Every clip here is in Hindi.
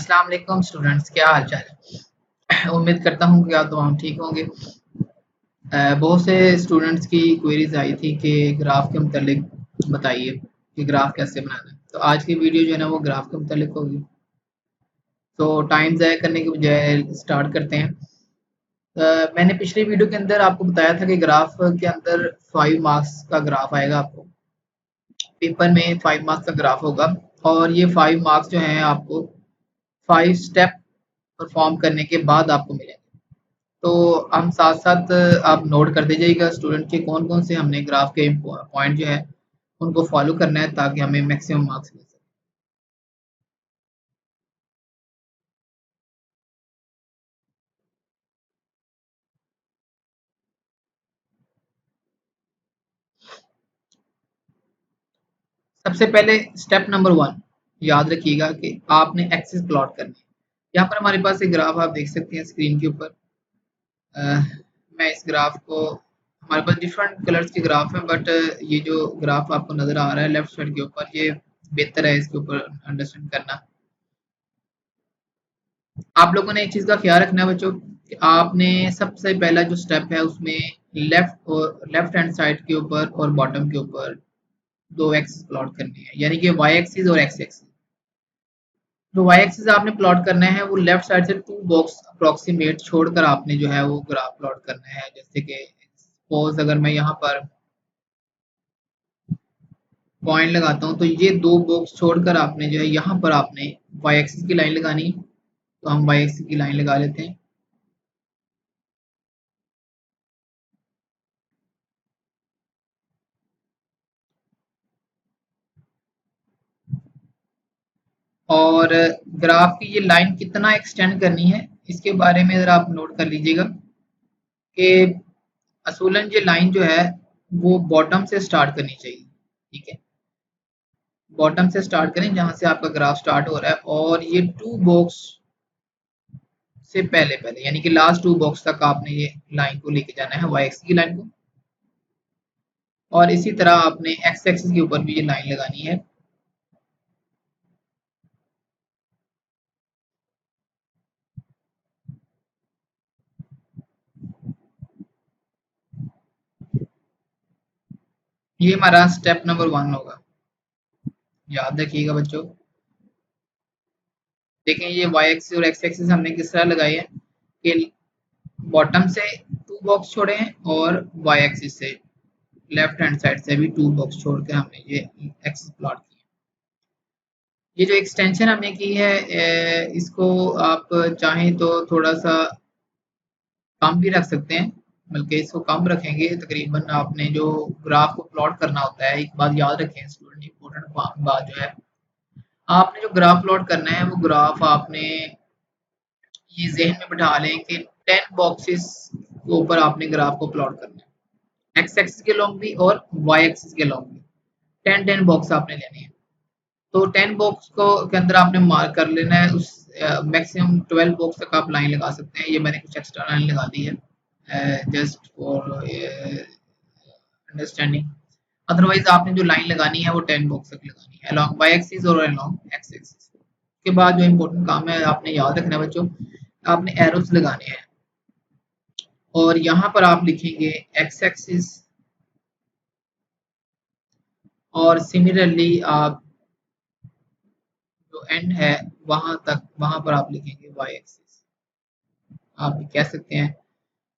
अस्सलाम वालेकुम स्टूडेंट्स, क्या हाल चाल है। उम्मीद करता हूँ कि आप तमाम ठीक होंगे। बहुत से स्टूडेंट्स की क्वेरीज आई थी कि ग्राफ के मुतालिक बताइए कि ग्राफ कैसे बनाना है। तो आज की वीडियो जो है ना वो ग्राफ के मुतालिक होगी। तो टाइम ज़ाया करने के बजाय स्टार्ट करते हैं। मैंने पिछली वीडियो के अंदर आपको बताया था कि ग्राफ के अंदर 5 मार्क्स का ग्राफ आएगा। आपको पेपर में 5 मार्क्स का ग्राफ होगा और ये 5 मार्क्स जो हैं आपको 5 स्टेप परफॉर्म करने के बाद आपको मिलेंगे। तो हम साथ-साथ आप नोट करते जाइएगा स्टूडेंट के कौन-कौन से हमने ग्राफ के पॉइंट जो है उनको फॉलो करना है ताकि हमें मैक्सिमम मार्क्स मिल सके। सबसे पहले स्टेप नंबर 1 याद रखिएगा कि आपने एक्सिस प्लॉट करनी है। यहाँ पर हमारे पास एक ग्राफ आप देख सकते हैं स्क्रीन के ऊपर। मैं इस ग्राफ को हमारे पास डिफरेंट कलर्स के ग्राफ हैं बट ये जो ग्राफ आपको नज़र आ रहा है लेफ्ट साइड के ऊपर ये बेहतर है इसके ऊपर अंडरस्टैंड करना। आप लोगों ने एक चीज़ का ख्याल रखना है बच्चों कि आपने सबसे पहला जो स्टेप है उसमें लेफ्ट हैंड साइड के ऊपर और बॉटम के ऊपर दो एक्सिस प्लॉट करनी है, यानी कि वाई एक्सिस और एक्स एक्सिस। जो वाई एक्सिस आपने प्लॉट करना है वो लेफ्ट साइड से 2 बॉक्स अप्रोक्सीमेट छोड़कर आपने जो है वो ग्राफ प्लॉट करना है। जैसे कि सपोज अगर मैं यहाँ पर पॉइंट लगाता हूँ तो ये 2 बॉक्स छोड़कर आपने जो है यहाँ पर आपने वाई एक्सिस की लाइन लगानी। तो हम वाई एक्सिस की लाइन लगा लेते हैं। और ग्राफ की ये लाइन कितना एक्सटेंड करनी है इसके बारे में ज़रा आप नोट कर लीजिएगा कि असूलन ये लाइन जो है वो बॉटम से स्टार्ट करनी चाहिए। ठीक है, बॉटम से स्टार्ट करें जहां से आपका ग्राफ स्टार्ट हो रहा है और ये 2 बॉक्स से पहले पहले यानी कि लास्ट 2 बॉक्स तक आपने ये लाइन को लेके जाना है वाई एक्सिस की लाइन को। और इसी तरह आपने एक्स एक्सिस के ऊपर भी ये लाइन लगानी है। ये हमारा स्टेप नंबर 1 होगा, याद रखिएगा बच्चों। देखें ये वाई एक्सिस और एक्स एक्सिस हमने किस तरह लगाई है कि बॉटम से 2 बॉक्स छोड़े हैं और वाई एक्सिस से लेफ्ट हैंड साइड से भी 2 बॉक्स छोड़ के हमने ये एक्सिस प्लॉट की है। ये जो एक्सटेंशन हमने की है इसको आप चाहें तो थोड़ा सा कम भी रख सकते हैं, बल्कि इसको कम रखेंगे तकरीबन आपने जो ग्राफ को प्लॉट करना होता है। एक बात याद रखें स्टूडेंट, इम्पोर्टेंट बात जो है आपने जो ग्राफ प्लॉट करना है वो ग्राफ आपने ये ज़हन में बिठा लें कि 10 बॉक्सेस के ऊपर आपने ग्राफ को प्लॉट करना है, एक्स एक्सिस के लॉन्ग भी और वाई एक्सिस के लॉन्ग भी 10 बॉक्स आपने लेने हैं। तो 10 बॉक्स को के अंदर आपने मार्क कर लेना है। उस मैक्सिमम 12 बॉक्स तक आप लाइन लगा सकते हैं। ये मैंने कुछ एक्स्ट्रा लाइन लगा दी है जस्ट फॉर अंडरस्टैंडिंग। अदरवाइज आपने जो लाइन लगानी है वो 10 बॉक्स तक लगानी है अलॉन्ग वाई एक्सिस और अलॉन्ग एक्स एक्सिस। उसके बाद जो इम्पोर्टेंट काम है आपने याद रखना है बच्चों, आपने एरोस लगाने हैं और यहाँ पर आप लिखेंगे एक्स एक्सिस और सिमिलरली आप जो एंड है वहां पर आप लिखेंगे वाई एक्सिस। आप भी कह सकते हैं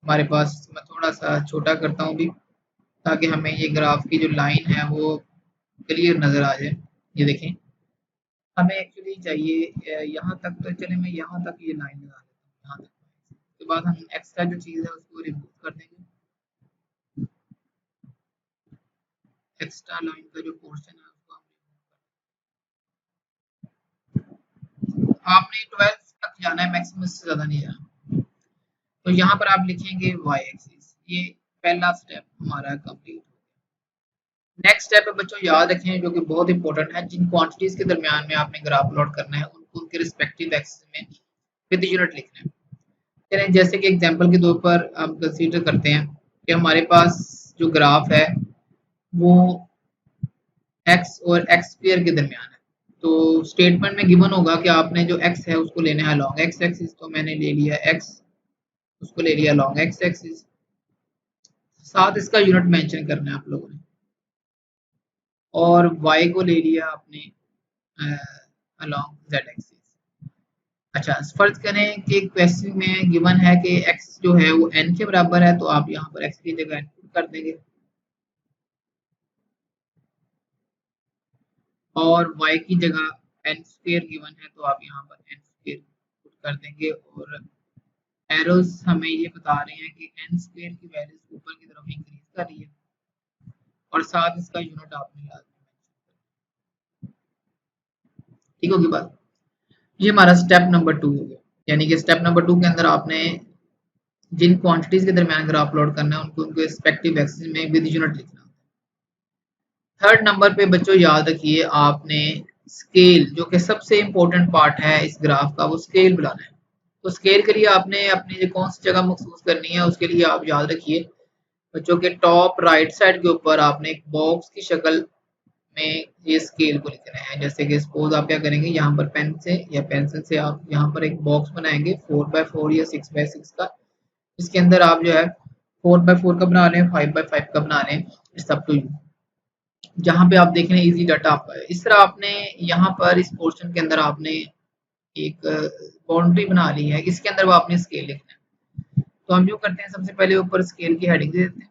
हमारे पास, मैं थोड़ा सा छोटा करता हूँ भी ताकि हमें ये ग्राफ की जो लाइन है वो क्लियर नज़र आ जाए। ये देखें हमें एक्चुअली चाहिए यहाँ तक, तो चले मैं यहाँ तक ये लाइन लगा देता हूँ यहाँ तक। उसके बाद हम एक्स्ट्रा जो चीज़ है उसको रिमूव कर देंगे। एक्स्ट्रा लाइन का जो पोर्शन है उसको हम आपने 12 तक जाना है, मैक्सिमम से ज़्यादा नहीं जाना। तो यहाँ पर आप लिखेंगे वाई एक्सिस। ये पहला स्टेप हमारा कंप्लीट। नेक्स्ट स्टेप है बच्चों, याद रखें जो कि बहुत इंपॉर्टेंट है, जिन क्वांटिटीज के दरमियान में आपने ग्राफ प्लॉट करना है उनको उनके रिस्पेक्टिव एक्सिस में विद यूनिट लिखना है। चलें जैसे कि एग्जांपल के तौर पर हम कंसीडर करते हैं कि हमारे पास जो ग्राफ है वो एक्स और एक्स स्क्वायर के दरमियान है। तो स्टेटमेंट में गिवन होगा कि आपने जो x है उसको लेना है लॉन्ग x एक्सिस, तो मैंने ले लिया x, उसको ले लिया लॉन्ग x एक्सिस, साथ इसका यूनिट मेंशन करना है आप लोगों ने, और y को ले लिया आपने अलोंग z एक्सिस। अच्छा, फर्ज करें कि क्वेश्चन में गिवन है कि x जो है वो n के बराबर है, तो आप यहाँ पर x की जगह n पुट कर देंगे, और y की जगह n स्क्वायर गिवन है तो आप यहाँ पर n स्क्वायर पुट कर देंगे, और एरोस हमें ये बता रहे हैं कि n स्क्वायर की वैल्यू ऊपर की तरफ इंक्रीज कर रही है, और साथ इसका यूनिट आपने लाजमी, ठीक होगी बात। ये हमारा स्टेप नंबर 2 हो गया, यानी कि स्टेप नंबर 2 के अंदर आपने जिन क्वांटिटीज के दरमियान अगर अपलोड करना है उनको उनके रिस्पेक्टिव एक्सिस में विद यूनिट लिखना। थर्ड नंबर पे बच्चों याद रखिए आपने स्केल, जो कि सबसे इंपॉर्टेंट पार्ट है इस ग्राफ का, वो स्केल बनाना है। तो स्केल के लिए आपने अपनी कौन सी जगह मखसूस करनी है, उसके लिए आप याद रखिए बच्चों के टॉप राइट साइड के ऊपर आपने एक बॉक्स की शक्ल में ये स्केल को लिखना है। जैसे कि सपोज आप क्या करेंगे, यहाँ पर पेन से या पेंसिल से आप यहाँ पर एक बॉक्स बनाएंगे 4x4 या 6x6 का, इसके अंदर आप जो है 4x4 का बना लें, 5x5 का बना लें, इट्स अप टू यू, जहाँ पे आप देख रहे हैं इजी डाटा आपका है। इस तरह आपने यहाँ पर इस पोर्शन के अंदर आपने एक बाउंड्री बना ली है, इसके अंदर वो आपने स्केल लिखना है। तो हम जो करते हैं सबसे पहले ऊपर स्केल की हेडिंग दे देते हैं।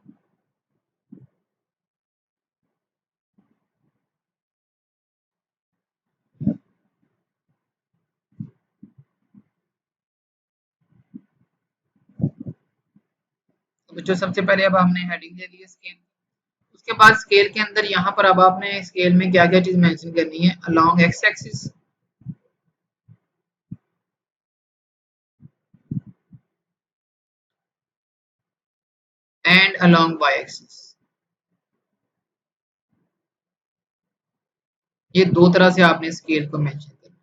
तो बच्चों सबसे पहले अब हमने हेडिंग दे दी है स्केल, उसके बाद स्केल के अंदर यहाँ पर अब आपने स्केल में क्या क्या चीज मेंशन करनी है, along x axis, and along y axis. ये दो तरह से आपने स्केल को मेंशन करना है।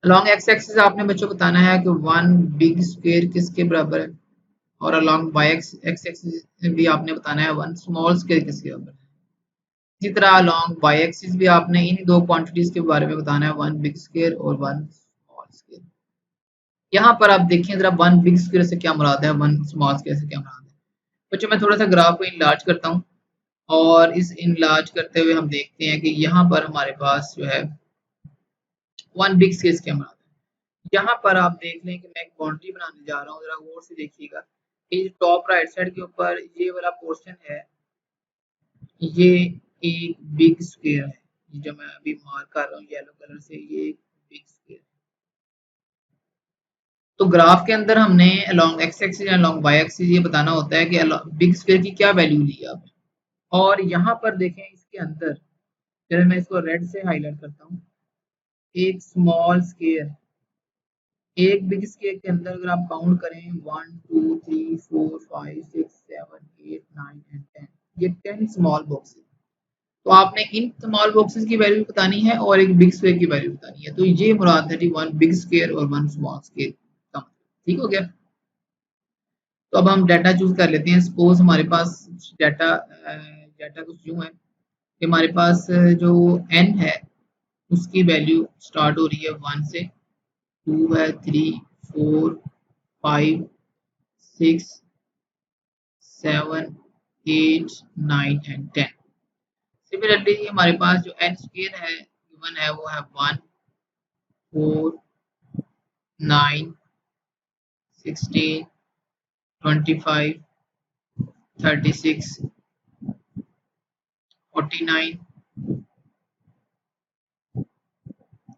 अलोंग एक्स एक्सिस आपने बच्चों बताना है कि वन बिग स्क्वायर किसके बराबर है, और अलोंग वाई एक्स एक्सिस भी आपने बताना है वन स्मॉल स्क्वायर किसके बराबर है। इसी तरह अलोंग वाई एक्सिस भी आपने इन दो क्वांटिटीज के बारे में बताना है, वन बिग स्क्वायर और वन स्मॉल स्क्वायर। यहाँ पर आप देखें जरा, वन बिग स्क्वायर से क्या मुराद है, वन स्मॉल स्क्वायर से क्या मुराद है। बच्चों मैं थोड़ा सा ग्राफ को इनलार्ज करता हूँ, और इस इनलार्ज करते हुए हम देखते हैं कि यहाँ पर हमारे पास जो है वन बिग स्क्वायर क्या मुराद है। यहाँ पर आप देख लें कि मैं एक बाउंड्री बनाने जा रहा हूँ, जरा गौर से देखिएगा। ये टॉप राइट साइड के ऊपर ये वाला पोर्शन है, ये एक बिग स्क्वायर है, ये जो मैं अभी मार्क कर रहा हूँ येलो कलर से, ये एक बिग स्क्वायर। तो ग्राफ के अंदर हमने along x axis and along y axis ये बताना होता है कि बिग स्क्वायर की क्या वैल्यू ली है आपने। और यहाँ पर देखें इसके अंदर, चलिए मैं इसको रेड से हाईलाइट करता हूँ, एक स्मॉल स्क्वायर, एक बिग स्क्वायर के अंदर अगर आप काउंट करें 1 2 3 4 5 6 7 8 9 एंड 10, ये 10 स्मॉल बॉक्सेस। तो आपने इन स्मॉल बॉक्सेस की वैल्यू बतानी है और एक बिग स्क्वायर की वैल्यू बतानी है। तो ये मुराद है वन बिग स्क्वायर और वन स्मॉल स्क्वायर का, ठीक हो गया। तो अब हम डाटा चूज कर लेते हैं। सपोज हमारे पास डाटा डाटा कुछ यूं है कि हमारे पास जो n है उसकी वैल्यू स्टार्ट हो रही है 1 से, 2 है, 3 4 5 6 7 8 9 एंड 10। सिमिलरली हमारे पास जो n स्क्वायर है गिवन है वो है 1 4 9 16 25 36 49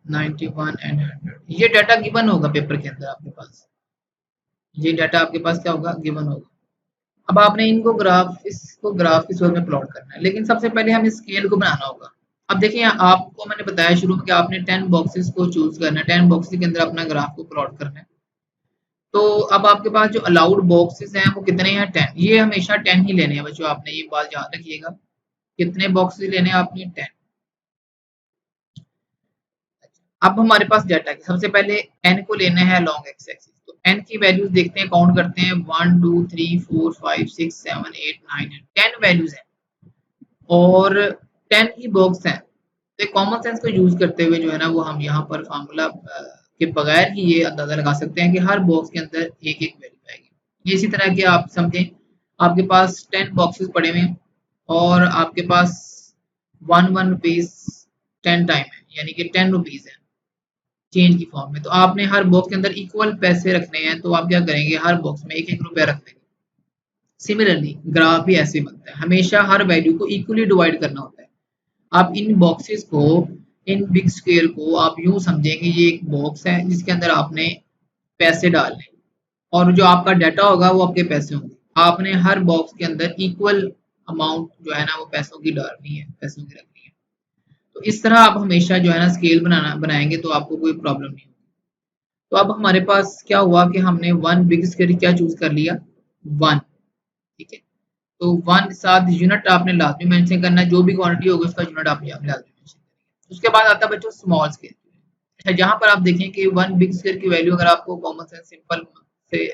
91 एंड 100। ये डाटा गिवन होगा पेपर के अंदर आपके पास, ये डाटा आपके पास क्या होगा, गिवन होगा। अब आपने इनको इसको ग्राफ की सूरत में प्लॉट करना है, लेकिन सबसे पहले हमें स्केल को बनाना होगा। अब देखिए आपको मैंने बताया शुरू में कि आपने 10 बॉक्सेस को चूज करना है, 10 बॉक्सेस के अंदर अपना ग्राफ को प्लॉट करना है। तो अब आपके पास जो अलाउड बॉक्सेस हैं वो कितने हैं, 10। ये हमेशा 10 ही लेने हैं बच्चों, आपने ये बात याद रखिएगा। कितने बॉक्सेस लेने हैं आपने, 10। अब हमारे पास डाटा की सबसे पहले n को लेना है लॉन्ग एक्स एक्सिस, तो n की वैल्यूज देखते हैं, काउंट करते हैं 1 2 3 4 5 6 7 8 9 10 वैल्यूज हैं और 10 ही बॉक्स हैं। तो कॉमन सेंस को यूज करते हुए जो है ना वो हम यहाँ पर फार्मूला के बगैर ही ये अंदाजा लगा सकते हैं कि हर बॉक्स के अंदर एक एक वैल्यू आएगी। इसी तरह के आप समझें, आपके पास 10 बॉक्सेस पड़े हुए हैं और आपके पास 1 रुपीज 10 टाइम है, यानी कि 10 रुपीज है चेंज की फॉर्म में। तो आपने हर बॉक्स के अंदर इक्वल पैसे रखने हैं, तो आप क्या करेंगे, हर बॉक्स में एक एक रुपया रख देंगे। सिमिलरली ग्राफ भी ऐसे बनता है, हमेशा हर वैल्यू को इक्वली डिवाइड करना होता है। आप इन बॉक्सेस को, इन बिग स्क्वायर को आप यूं समझेंगे ये एक बॉक्स है जिसके अंदर आपने पैसे डालने, और जो आपका डाटा होगा वो आपके पैसे होंगे। आपने हर बॉक्स के अंदर इक्वल अमाउंट जो है ना वो पैसों की डालनी है, पैसों की रखनी है। तो इस तरह आप हमेशा जो है ना स्केल बनाएंगे तो आपको कोई प्रॉब्लम नहीं होगी। तो अब हमारे पास क्या हुआ कि हमने वन बिग स्क्वायर क्या चूज कर लिया, 1, ठीक है। तो 1 साथ यूनिट आपने लाजमी मेंशन करना है, जो भी क्वांटिटी होगी उसका यूनिट आपने लाजमी मेंशन करेंगे। उसके बाद आता है बच्चों स्मॉल स्केल। अच्छा, जहां पर आप देखें कि 1 बिग स्क्वायर की वैल्यू अगर आपको कॉमन सेंस सिंपल से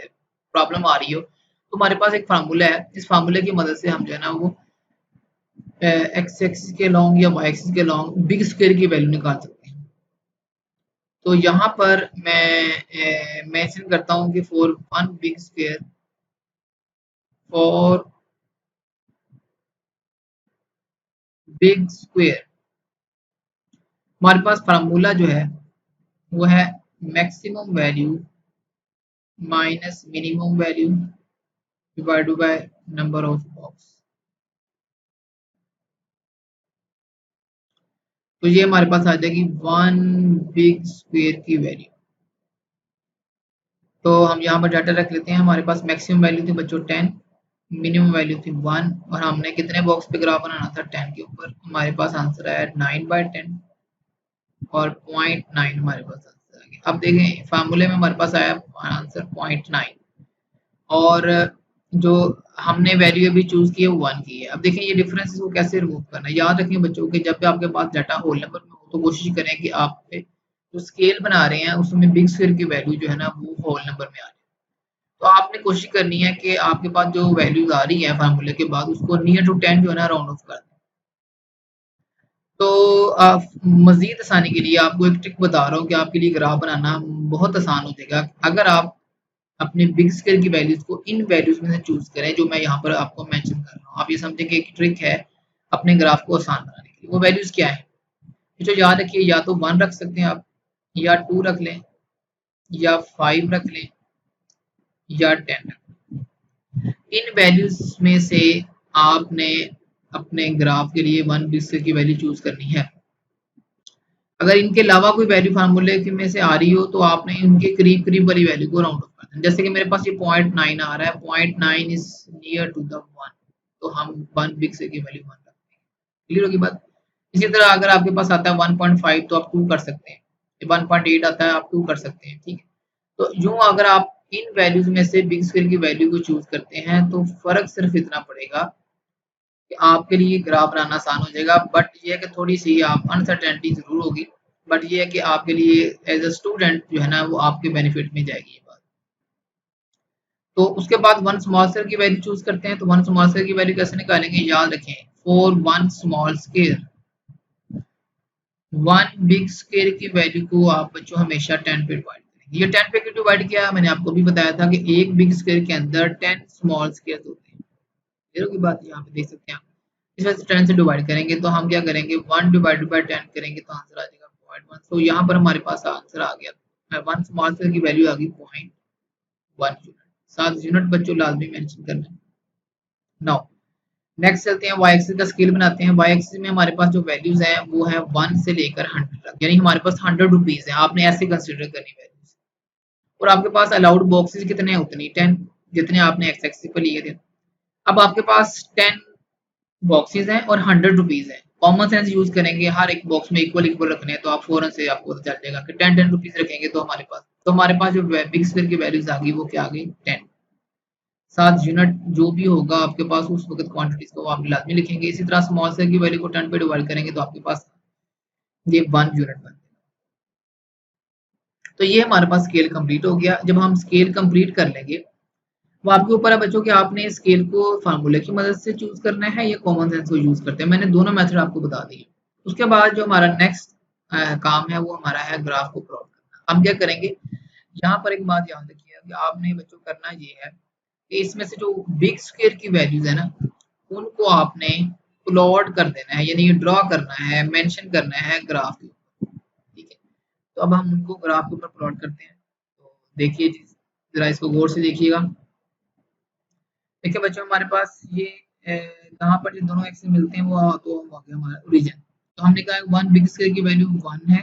प्रॉब्लम आ रही हो, तो हमारे पास एक फार्मूला है। इस फार्मूले की मदद से हम जो है ना वो एक्स एक्सिस के लॉन्ग या वाई एक्सिस के लॉन्ग बिग स्क्वायर की वैल्यू निकाल सकते हैं। तो यहाँ पर मैं मेंशन करता हूँ कि for 1 big square, for big square हमारे पास फार्मूला जो है वो है maximum value minus minimum value divided by number of box. तो ये हमारे पास आ जाएगी 1 बिग स्क्वायर की वैल्यू। तो हम यहाँ पर डाटा रख लेते हैं। हमारे पास मैक्सिमम वैल्यू थी बच्चों 10, मिनिमम वैल्यू थी 1, और हमने कितने बॉक्स पे ग्राफ बनाना था, 10 के ऊपर। हमारे पास आंसर आया 9/10 और 0.9 हमारे पास आंसर आ गया। अब देखें फार्मूले में हमारे पास आया आंसर 0.9, और जो हमने वैल्यू अभी चूज की है 1 की है। अब देखें ये डिफरेंस को कैसे रिमूव करना है। याद रखें बच्चों कि जब भी आपके पास डाटा होल नंबर में हो तो कोशिश करें कि आप जो स्केल बना रहे हैं उसमें बिग स्क्वायर की वैल्यू जो है ना वो होल नंबर में आ जाए। तो आपने कोशिश करनी है कि आपके पास जो वैल्यूज आ रही है फार्मूले के बाद उसको नियर टू 10 जो है ना राउंड ऑफ कर दें। तो मजीद आसानी के लिए आपको एक ट्रिक बता रहा हूँ कि आपके लिए ग्राफ बनाना बहुत आसान हो जाएगा अगर आप अपने बिग स्क्वायर की वैल्यूज को इन वैल्यूज में से चूज करें जो मैं यहाँ पर आपको मेंशन कर रहा हूँ। आप ये समझें कि एक ट्रिक है अपने ग्राफ को आसान बनाने के लिए। वो वैल्यूज क्या है, जो याद रखिए, या तो 1 रख सकते हैं आप, या 2 रख लें, या 5 रख लें, या 10 रख लें। इन वैल्यूज में से आपने अपने ग्राफ के लिए 1 बिग स्क्वायर की वैल्यू चूज करनी है। अगर इनके अलावा कोई वैल्यू फार्मूले में से आ रही हो तो आपने इनके करीब करीब वाली वैल्यू को राउंड ऑफ कर देना। जैसे कि मेरे पास ये 0.9 आ रहा है, 0.9 इज नियर टू द 1, तो हम 1 बिग स्क्वायर की वैल्यू 1 रखते हैं। क्लियर होगी बात। इसी तरह अगर आपके पास आता है 1.5 तो आप 2 कर सकते हैं, 1.8 आता है आप 2 कर सकते हैं, ठीक है। तो यूं अगर आप इन वैल्यूज में से बिग स्क्वायर की वैल्यू को चूज करते हैं तो फर्क सिर्फ इतना पड़ेगा कि आपके लिए ग्राफ बनाना आसान हो जाएगा। बट ये है कि थोड़ी सी आप अनसर्टेनिटी जरूर होगी, बट ये है कि आपके लिए एज अ स्टूडेंट जो है ना वो आपके बेनिफिट में जाएगी ये बात। तो उसके बाद 1 स्मॉल स्केयर की वैल्यू चूज करते हैं। तो 1 स्मॉल स्केयर की वैल्यू कैसे निकालेंगे, याद रखें, for 1 small square 1 big square की वैल्यू को आप बच्चों हमेशा 10 पे डिवाइड करेंगे। ये 10 पे क्यों डिवाइड किया, मैंने आपको भी बताया था कि एक बिग स्केयर के अंदर 10 स्मॉल स्केयर होते हैं। क्लियर होगी बात, यहाँ पे देख सकते हैं आप। इस वजह से 10 से डिवाइड करेंगे तो हम क्या करेंगे, 1 डिवाइडेड बाय 10 करेंगे तो आंसर आ जाएगा 0.1। तो यहाँ पर हमारे पास आंसर आ गया 1 स्मॉल स्केयर की वैल्यू आ गई 0.1 यूनिट। 7 यूनिट बच्चों लाजमी मेंशन करना है। नाउ नेक्स्ट चलते हैं, वाई एक्सिस का स्केल बनाते हैं। वाई एक्सिस में हमारे पास जो वैल्यूज हैं वो है 1 से लेकर 100 तक, यानी हमारे पास 100 रुपीज है। आपने ऐसे कंसिडर करनी वैल्यूज, और आपके पास अलाउड बॉक्सेस कितने हैं, उतनी 10 जितने आपने एक्स एक्सिस पर लिए थे। अब आपके पास 10 बॉक्सेस हैं और 100 रुपीज है। कॉमन सेंस यूज करेंगे, हर एक बॉक्स में इक्वल इक्वल रखने हैं, तो आप फौरन से आपको पता चल जाएगा कि 10 रुपीज रखेंगे तो हमारे पास जो बिग स्क्वायर की वैल्यूज आ गई वो क्या आ गई, 10। 7 यूनिट जो भी होगा आपके पास उस वक्त क्वांटिटीज को आप लाजमी लिखेंगे। इसी तरह स्मॉल स्केयर की वैल्यू को 10 पे डिवाइड करेंगे तो आपके पास ये 1 यूनिट बन जाएगा। तो ये हमारे पास स्केल कंप्लीट हो गया। जब हम स्केल कंप्लीट कर लेंगे वो आपके ऊपर है बच्चों कि आपने स्केल को फार्मूले की मदद से चूज करना है या कॉमन सेंस को यूज करते हैं। मैंने दोनों मेथड आपको बता दिए। उसके बाद जो हमारा नेक्स्ट काम है वो हमारा है ग्राफ को प्लॉट करना। हम क्या करेंगे, यहाँ पर एक बात याद रखिएगा कि आपने बच्चों करना ये है कि इसमें से जो बिग स्क्वायर की वैल्यूज है ना, उनको आपने प्लॉट कर देना है, यानी ड्रॉ करना है, मेंशन करना है ग्राफ के ऊपर। ठीक है, तो अब हम उनको ग्राफ के ऊपर प्लॉट करते हैं। तो देखिए जी, जरा इसको गौर से देखिएगा। देखिए बच्चों, हमारे पास ये यहाँ पर जो दोनों एक्सिस मिलते हैं वो तो हो गया हमारा ओरिजिन। तो हमने कहा वन बिग स्क्वायर की वैल्यू 1 है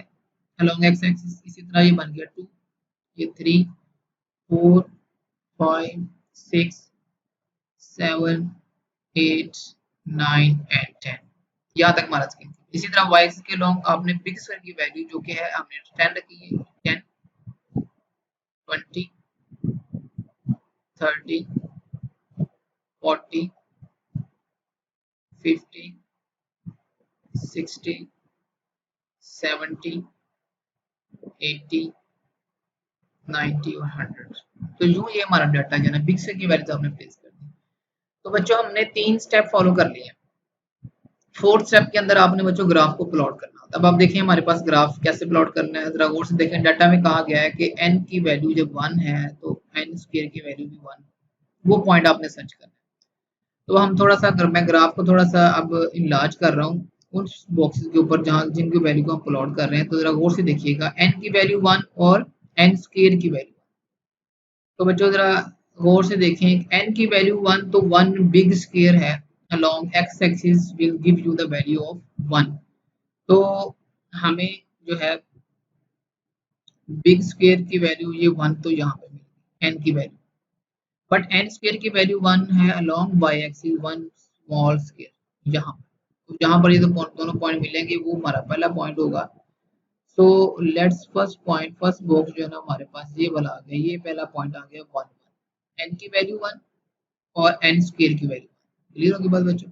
अलोंग एक्स एक्सिस, इसी तरह ये बन गया 2, ये 3, 4, 5, 6, 7, 8, 9 एंड 10, यहाँ तक हमारा स्क्रीन। इसी तरह वाई एक्सिस के लॉन्ग आपने बिग स्क्वायर की वैल्यू जो कि है हमने 10 रखी है, 10, 20, 30, 40, 50, 60, 70, 80, 90 और 100। तो यूं ये हमारा डाटा जो है ना बिग स्क्वायर की वैल्यू हमने प्लेस कर दी। तो बच्चों हमने 3 स्टेप फॉलो कर लिए। फोर्थ स्टेप के अंदर आपने बच्चों ग्राफ को प्लॉट करना। अब आप देखिए हमारे पास ग्राफ कैसे प्लॉट करना है, जरा गौर से देखें। डाटा में कहा गया है कि n की वैल्यू जब 1 है तो n स्क्वायर की वैल्यू भी 1, वो पॉइंट आपने सर्च करना है। तो हम थोड़ा सा मैं ग्राफ को थोड़ा सा अब इनलार्ज कर रहा हूँ उन बॉक्सेस के ऊपर जहाँ जिनकी वैल्यू को हम प्लॉट कर रहे हैं। तो जरा गौर से देखिएगा, n की वैल्यू 1 और n स्क्वायर की वैल्यू। तो बच्चों जरा गौर से देखें, n की वैल्यू 1 तो 1 बिग स्क्वायर है along x axis will give you the value of 1। तो हमें जो है बिग स्क्वायर की वैल्यू ये 1 तो यहाँ पे मिली n की वैल्यू, बट n स्क्वायर की वैल्यू 1 है along y axis 1 small square यहाँ। तो जहाँ पर ये दोनों पॉइंट मिलेंगे वो हमारा पहला पॉइंट होगा। So let's first point, first box जो है ना हमारे पास ये वाला आ गया, ये पहला पॉइंट आ गया 1, n की वैल्यू 1 और n स्क्वायर की वैल्यू। क्लियर होगी बात बच्चों,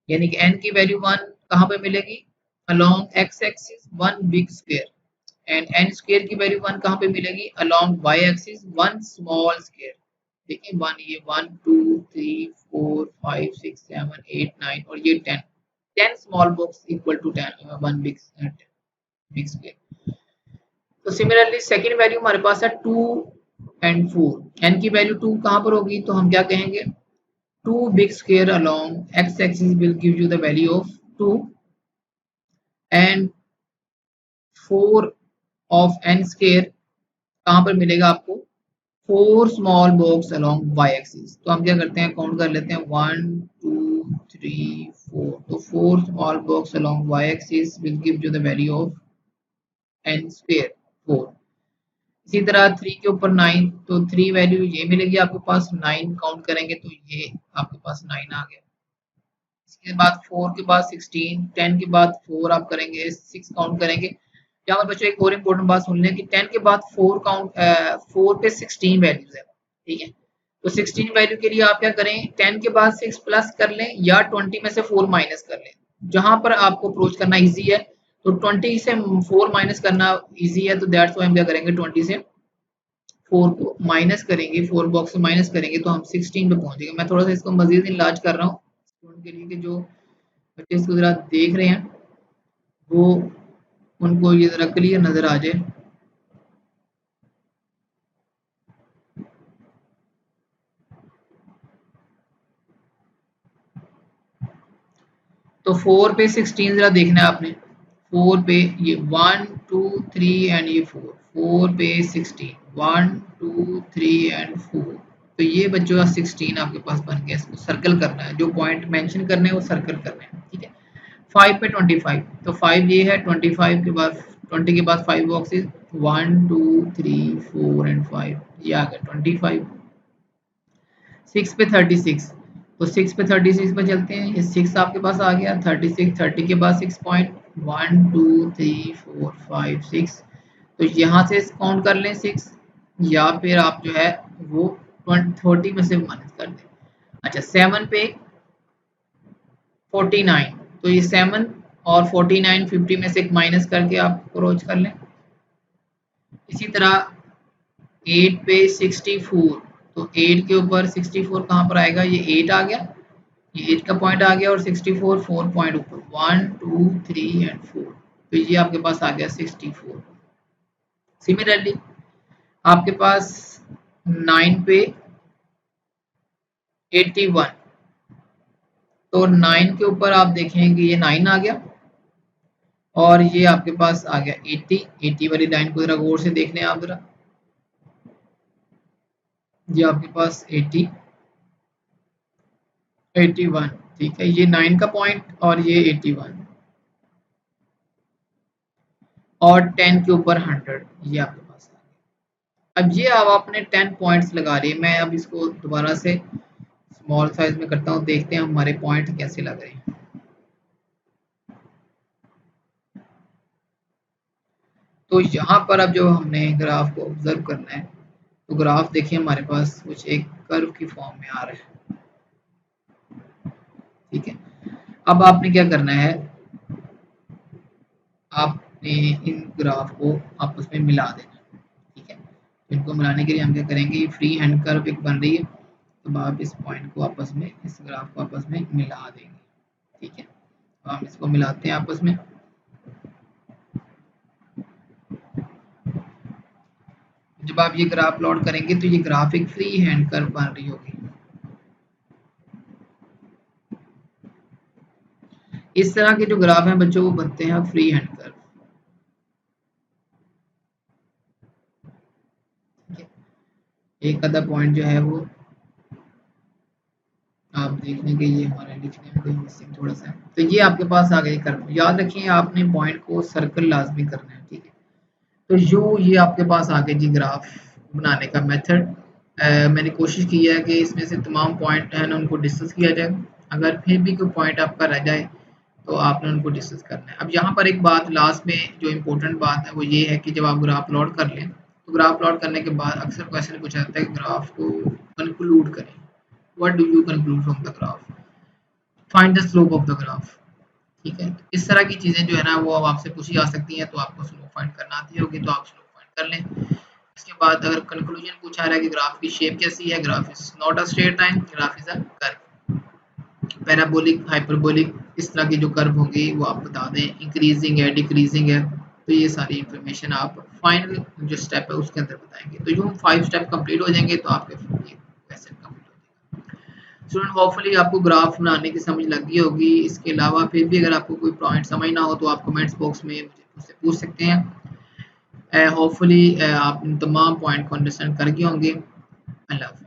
यानी कि n की वैल्यू 1 कहाँ पे मिलेगी, along x axis 1 big square, and n square की वैल्यू 1 कहाँ पे मिलेगी, along y axis 1 small square. देखिए 1, ये 1 2 3 4 5 6 7 8 9 और ये 10, 10 small box equal to 10 1 big square. तो सिमिलरली सेकंड वैल्यू हमारे पास है 2 एंड 4, n की वैल्यू 2 कहाँ पर होगी, तो हम क्या कहेंगे 2 big square along x axis will give you the value of 2 and 4 of n square कहाँ पर मिलेगा आपको, 4 small box along y axis। तो हम क्या करते हैं, काउंट कर लेते हैं 1 2 3 4। तो 4 small box along y axis will give you the value of n square 4। इसी तरह 3 के ऊपर 9, तो 3 वैल्यू ये मिलेगी आपके पास, 9 काउंट करेंगे तो ये आपके पास 9 आ गया। इसके बाद 4 के बाद 16, 10 के बाद 4 आप करेंगे, 6 काउंट करेंगे। यहाँ पर बच्चों एक और इम्पोर्टेंट बात सुन लें कि 10 के बाद 4 काउंट, 4 पे 16 वैल्यूज है, ठीक है। तो 16 वैल्यू के लिए आप क्या करें, 10 के बाद 6 प्लस कर लें या 20 में से 4 माइनस कर लें। जहां पर आपको अप्रोच करना इजी है, तो 20 से 4 माइनस करना इजी है, तो दैट्स व्हाई हम क्या करेंगे 20 से 4 को माइनस करेंगे, 4 बॉक्स से माइनस करेंगे तो हम 16 पे पहुंचेंगे। मैं थोड़ा सा इसको मजीद इलाज कर रहा हूँ स्टूडेंट के लिए कि जो बच्चे इसको जरा देख रहे हैं वो उनको ये जरा क्लियर नजर आ जाए। तो 4 पे 16 जरा देखना है आपने, 4 पे ये 1 2 3 एंड ये 4, 4 पे 16 1 2 3 एंड 4। तो ये बच्चों का 16 आपके पास बन गया। इसको सर्कल करना है, जो पॉइंट मेंशन करने हैं वो सर्कल करने हैं, ठीक है। 5 पे 25, तो 5 ये है, 25 के बाद 20 के बाद 5 बॉक्सेस 1 2 3 4 एंड 5, ये आ गया 25। 6 पे 36, तो 6 पे 36 पे चलते हैं, ये 6 आपके पास आ गया, 36 30 के बाद 6 पॉइंट 1 2 3 4 5 6। तो यहाँ से काउंट कर लें 6, या फिर आप जो है वो 30 में से माइनस कर दें। अच्छा 7 पे 49, तो ये 7 और 49 50 में से एक माइनस करके आप अप्रोच कर लें। इसी तरह 8 पे 64, तो 8 के ऊपर 64 कहाँ पर आएगा, ये 8 आ गया। ये एज का पॉइंट आ गया और 64 4 पॉइंट ऊपर 1 2 3 एंड 4, तो ये आपके पास आ गया 64। सिमिलरली आपके पास 9 पे 81, तो 9 के ऊपर आप देखें कि ये 9 आ गया और ये आपके पास आ गया 80 वाली लाइन को जरा गौर से देख लें आप जरा, ये आपके पास 81, ठीक है, ये 9 का पॉइंट और ये 81 और 10 के ऊपर 100, ये आपके पास आ गया। अब ये अब आपने 10 पॉइंट्स लगा लिए, मैं अब इसको दोबारा से स्मॉल साइज में करता हूँ, देखते हैं हमारे पॉइंट कैसे लग रहे हैं। तो यहाँ पर अब जो हमने ग्राफ को ऑब्जर्व करना है, तो ग्राफ देखिए हमारे पास कुछ एक कर्व की फॉर्म में आ रहा है, ठीक है। अब आपने क्या करना है, आपने इन ग्राफ को आपस में मिला देना, ठीक है। इनको मिलाने के लिए हम क्या करेंगे, ये फ्री हैंड कर्व एक बन रही है, तो आप इस पॉइंट को आपस में, इस ग्राफ को आपस में मिला देंगे, ठीक है। तो हम इसको मिलाते हैं आपस में। जब आप ये ग्राफ प्लॉट करेंगे तो ये ग्राफ एक फ्री हैंड कर्व बन रही होगी। इस तरह के जो ग्राफ हैं बच्चों वो बनते हैं फ्री हैंड कर्व, ठीक है। एक आधा पॉइंट जो है वो आप देख लेंगे, ये हमारे लिखने में कोई मिसिंग थोड़ा सा है, तो ये आपके पास आ गई कर्व। याद रखिए आपने पॉइंट को सर्कल लाजमी करना है, ठीक है। तो ये आपके पास आ गए जी ग्राफ बनाने का मेथड। मैंने कोशिश की है कि इसमें से तमाम पॉइंट हैं ना उनको डिस्कस किया जाए, अगर फिर भी कोई पॉइंट आपका रह जाए तो आपने उनको डिस्कस करना है। अब यहाँ पर एक बात लास्ट में जो इम्पोर्टेंट बात है वो ये है कि जब आप ग्राफ प्लॉट कर लें तो ग्राफ प्लॉट करने के बाद अक्सर क्वेश्चन पूछा जाता है कि ग्राफ को कंक्लूड करें। What do you conclude from the graph, find the slope of the graph, ठीक है। तो इस तरह की चीज़ें जो है ना वो अब आपसे पूछी जा सकती हैं, तो आपको स्लोप फाइंड करना आती होगी तो आप स्लोप फाइंड कर लें। इसके बाद अगर कंक्लूजन पूछा रहा है कि ग्राफ की शेप कैसी है, graph is not a straight line, graph is a curve, parabolic, hyperbolic, इस तरह की जो कर्व होंगी वो आप बता दें, इंक्रीजिंग है, डिक्रीजिंग है, तो ये सारी इंफॉर्मेशन आप फाइनल जो स्टेप है उसके अंदर बताएंगे। तो जो 5 स्टेप कंप्लीट हो जाएंगे तो आपके क्वेश्चन कंप्लीट हो जाएगा। स्टूडेंट होपफुली आपको ग्राफ बनाने की समझ लग गई होगी। इसके अलावा फिर भी अगर आपको कोई पॉइंट समझ ना हो तो आप कमेंट्स बॉक्स में मुझसे पूछ सकते हैं। होपफुली आप इन तमाम पॉइंट को अंडरस्टैंड कर गए होंगे। अल्लाह हाफ़िज़।